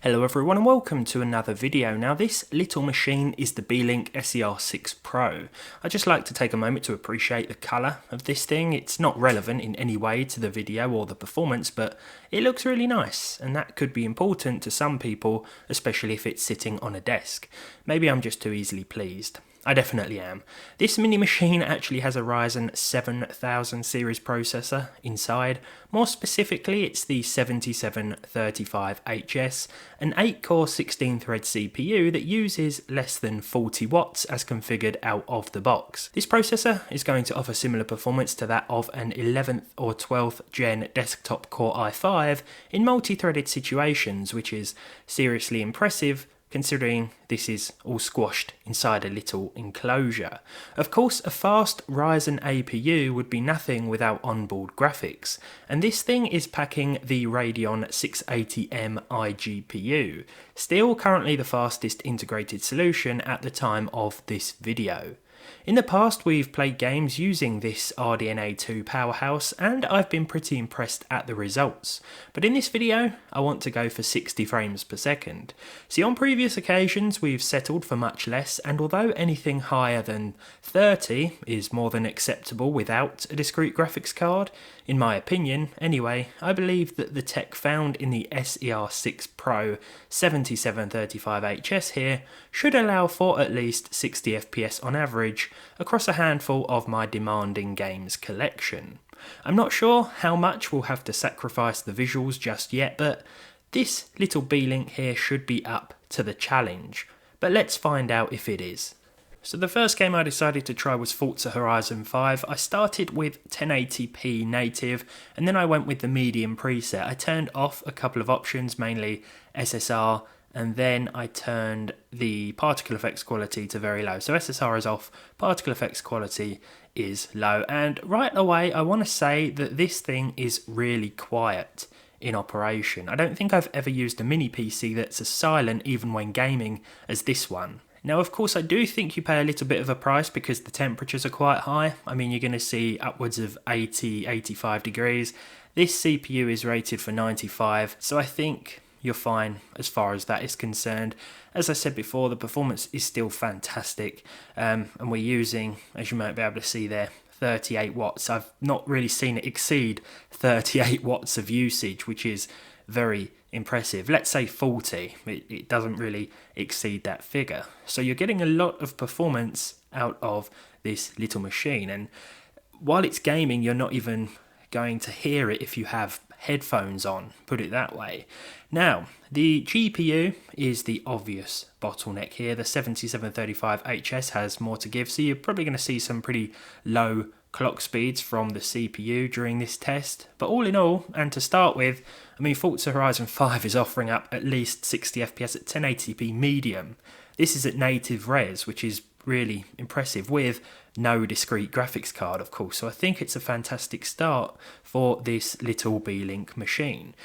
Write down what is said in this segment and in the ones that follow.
Hello everyone and welcome to another video. Now this little machine is the Beelink SER6 Pro. I'd just like to take a moment to appreciate the colour of this thing. It's not relevant in any way to the video or the performance, but it looks really nice, and that could be important to some people, especially if it's sitting on a desk. Maybe I'm just too easily pleased. I definitely am. This mini machine actually has a Ryzen 7000 series processor inside. More specifically, it's the 7735HS, an 8-core 16-thread CPU that uses less than 40 watts as configured out of the box. This processor is going to offer similar performance to that of an 11th or 12th gen desktop Core i5 in multi-threaded situations, which is seriously impressive considering this is all squashed inside a little enclosure. Of course, a fast Ryzen APU would be nothing without onboard graphics, and this thing is packing the Radeon 680M iGPU, still currently the fastest integrated solution at the time of this video. In the past, we've played games using this RDNA 2 powerhouse, and I've been pretty impressed at the results. But in this video, I want to go for 60 frames per second. See, on previous occasions, we've settled for much less, and although anything higher than 30 is more than acceptable without a discrete graphics card, in my opinion anyway, I believe that the tech found in the SER6 Pro 7735HS here should allow for at least 60 FPS on average across a handful of my demanding games collection. I'm not sure how much we'll have to sacrifice the visuals just yet, but this little Beelink here should be up to the challenge. But let's find out if it is. So the first game I decided to try was Forza Horizon 5. I started with 1080p native, and then I went with the medium preset. I turned off a couple of options, mainly SSR, and then I turned the particle effects quality to very low. So SSR is off, particle effects quality is low, and right away I want to say that this thing is really quiet in operation. I don't think I've ever used a mini PC that's as silent even when gaming as this one. Now, of course, I do think you pay a little bit of a price because the temperatures are quite high. I mean, you're going to see upwards of 80, 85 degrees. This CPU is rated for 95, so I think you're fine as far as that is concerned. As I said before, the performance is still fantastic, and we're using, as you might be able to see there, 38 watts. I've not really seen it exceed 38 watts of usage, which is very impressive. Let's say 40, it doesn't really exceed that figure. So you're getting a lot of performance out of this little machine, and while it's gaming, you're not even going to hear it if you have headphones on, put it that way. Now, the GPU is the obvious bottleneck here. The 7735HS has more to give, so you're probably going to see some pretty low clock speeds from the CPU during this test. But all in all, and to start with, I mean, Forza Horizon 5 is offering up at least 60 FPS at 1080p medium. This is at native res, which is really impressive, with no discrete graphics card, of course. So I think it's a fantastic start for this little Beelink machine.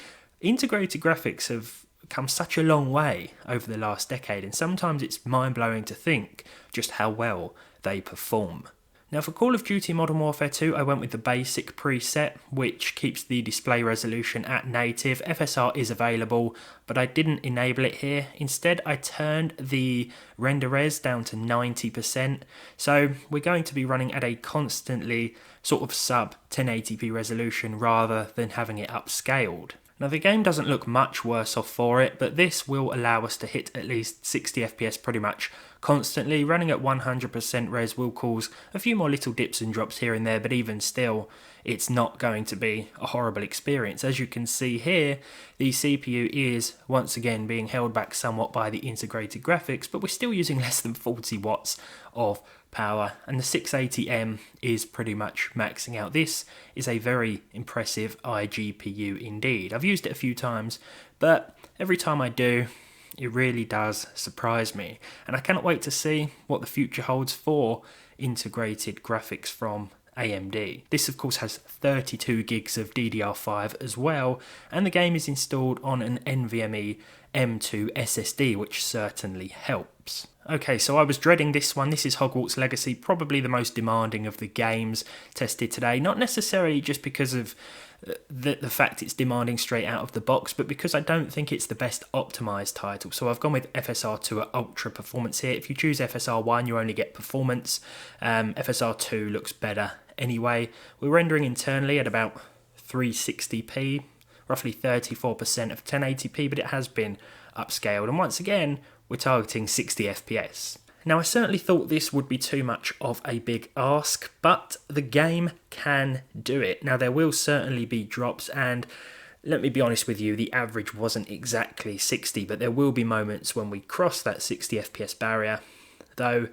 Integrated graphics have come such a long way over the last decade, and sometimes it's mind-blowing to think just how well they perform. Now, for Call of Duty Modern Warfare 2, I went with the basic preset, which keeps the display resolution at native. FSR is available, but I didn't enable it here. Instead, I turned the render res down to 90%. So we're going to be running at a constantly sort of sub 1080p resolution rather than having it upscaled. Now, the game doesn't look much worse off for it, but this will allow us to hit at least 60 FPS pretty much constantly. Running at 100% res will cause a few more little dips and drops here and there, but even still, it's not going to be a horrible experience. As you can see here, the CPU is once again being held back somewhat by the integrated graphics, but we're still using less than 40 watts of power, and the 680M is pretty much maxing out. This is a very impressive iGPU indeed. I've used it a few times, but every time I do, it really does surprise me, and I cannot wait to see what the future holds for integrated graphics from AMD. This of course has 32 gigs of DDR5 as well, and the game is installed on an NVMe M2 SSD, which certainly helps. Okay, so I was dreading this one. This is Hogwarts Legacy, probably the most demanding of the games tested today. Not necessarily just because of the fact it's demanding straight out of the box, but because I don't think it's the best optimized title. So I've gone with FSR2 at Ultra Performance here. If you choose FSR1, you only get Performance. FSR2 looks better anyway. We're rendering internally at about 360p, roughly 34% of 1080p, but it has been upscaled. And once again, we're targeting 60 FPS. Now, I certainly thought this would be too much of a big ask, but the game can do it. Now, there will certainly be drops, and let me be honest with you, the average wasn't exactly 60, but there will be moments when we cross that 60 FPS barrier, though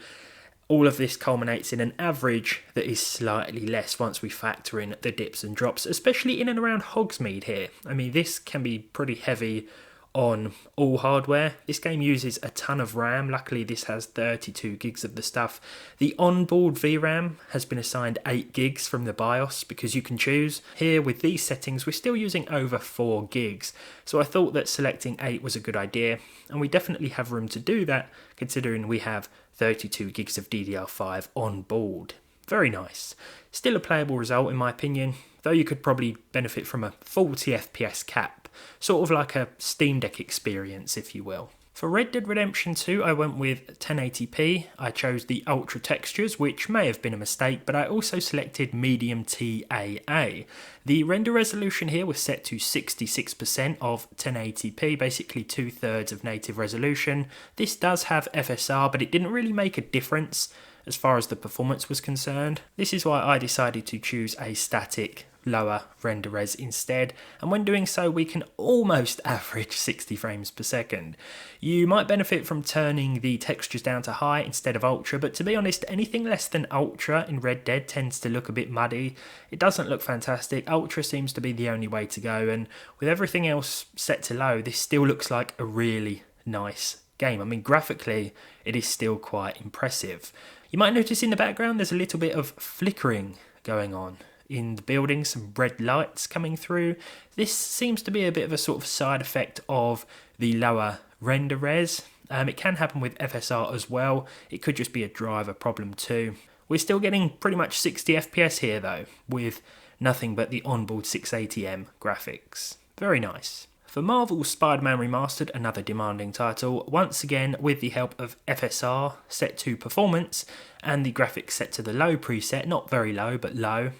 all of this culminates in an average that is slightly less once we factor in the dips and drops, especially in and around Hogsmeade here. I mean, this can be pretty heavy on all hardware. This game uses a ton of RAM. Luckily, this has 32 gigs of the stuff. The onboard VRAM has been assigned 8 gigs from the BIOS because you can choose. Here, with these settings, we're still using over 4 gigs. So I thought that selecting 8 was a good idea, and we definitely have room to do that considering we have 32 gigs of DDR5 on board. Very nice. Still a playable result in my opinion, though you could probably benefit from a 40 FPS cap, sort of like a Steam Deck experience if you will. For Red Dead Redemption 2 I went with 1080p, I chose the ultra textures which may have been a mistake, but I also selected medium TAA. The render resolution here was set to 66% of 1080p, basically 2/3 of native resolution. This does have FSR, but it didn't really make a difference as far as the performance was concerned. This is why I decided to choose a static lower render res instead, and when doing so we can almost average 60 frames per second. You might benefit from turning the textures down to high instead of ultra, but to be honest, anything less than ultra in Red Dead tends to look a bit muddy. It doesn't look fantastic. Ultra seems to be the only way to go, and with everything else set to low, this still looks like a really nice game. I mean, graphically it is still quite impressive. You might notice in the background there's a little bit of flickering going on in the building, some red lights coming through. This seems to be a bit of a sort of side effect of the lower render res. It can happen with FSR as well. It could just be a driver problem too. We're still getting pretty much 60 FPS here though, with nothing but the onboard 680M graphics. Very nice. For Marvel's Spider-Man Remastered, another demanding title, once again with the help of FSR set to performance and the graphics set to the low preset, not very low but low,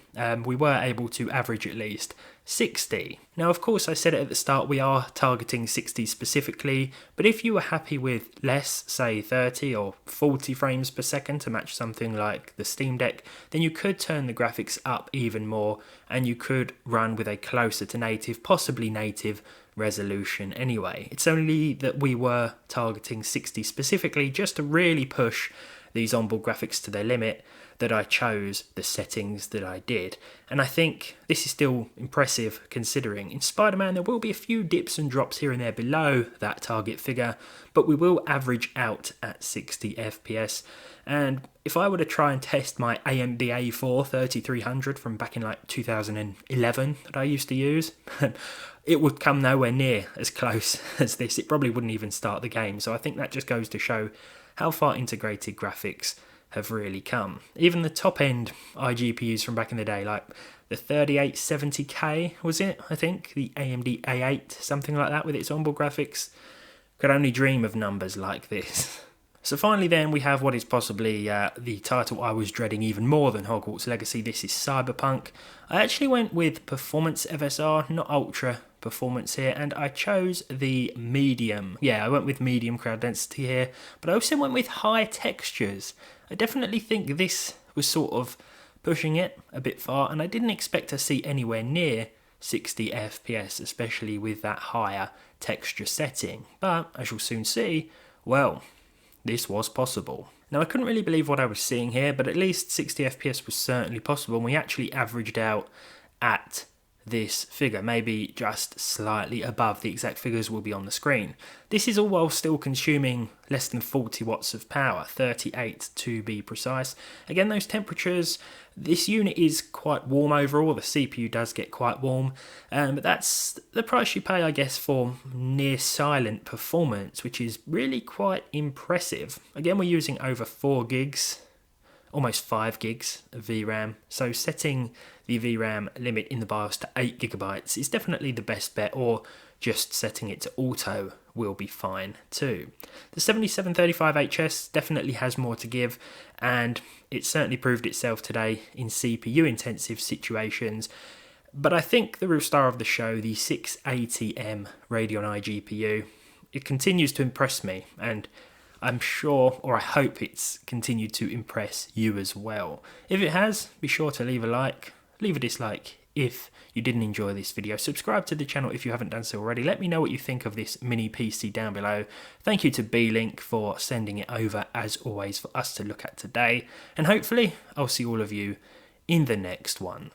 we were able to average at least 60. Now of course I said it at the start, we are targeting 60 specifically, but if you were happy with less, say 30 or 40 frames per second to match something like the Steam Deck, then you could turn the graphics up even more and you could run with a closer to native, possibly native resolution anyway. It's only that we were targeting 60 specifically just to really push these onboard graphics to their limit that I chose the settings that I did, and I think this is still impressive considering in Spider-Man there will be a few dips and drops here and there below that target figure, but we will average out at 60 FPS. And if I were to try and test my AMD A4 3300 from back in like 2011 that I used to use, it would come nowhere near as close as this. It probably wouldn't even start the game, so I think that just goes to show how far integrated graphics have really come. Even the top end iGPUs from back in the day, like the 3870K was it, I think, the AMD A8, something like that with its onboard graphics, could only dream of numbers like this. So finally then we have what is possibly the title I was dreading even more than Hogwarts Legacy. This is Cyberpunk. I actually went with Performance FSR, not Ultra Performance here, and I chose the medium. Yeah, I went with medium crowd density here, but I also went with high textures. I definitely think this was sort of pushing it a bit far, and I didn't expect to see anywhere near 60 FPS, especially with that higher texture setting. But, as you'll soon see, well, this was possible. Now I couldn't really believe what I was seeing here, but at least 60 FPS was certainly possible, and we actually averaged out at this figure, maybe just slightly above. The exact figures will be on the screen. This is all while still consuming less than 40 watts of power, 38 to be precise. Again, those temperatures, this unit is quite warm overall, the CPU does get quite warm, but that's the price you pay, I guess, for near silent performance, which is really quite impressive. Again, we're using over 4 gigs, almost 5 gigs of VRAM, so setting the VRAM limit in the BIOS to 8 gigabytes is definitely the best bet, or just setting it to auto will be fine too. The 7735HS definitely has more to give, and it certainly proved itself today in CPU intensive situations. But I think the real star of the show, the 680M Radeon iGPU, it continues to impress me, and I'm sure, or I hope it's continued to impress you as well. If it has, be sure to leave a like, leave a dislike if you didn't enjoy this video. Subscribe to the channel if you haven't done so already. Let me know what you think of this mini PC down below. Thank you to Beelink for sending it over, as always, for us to look at today. And hopefully, I'll see all of you in the next one.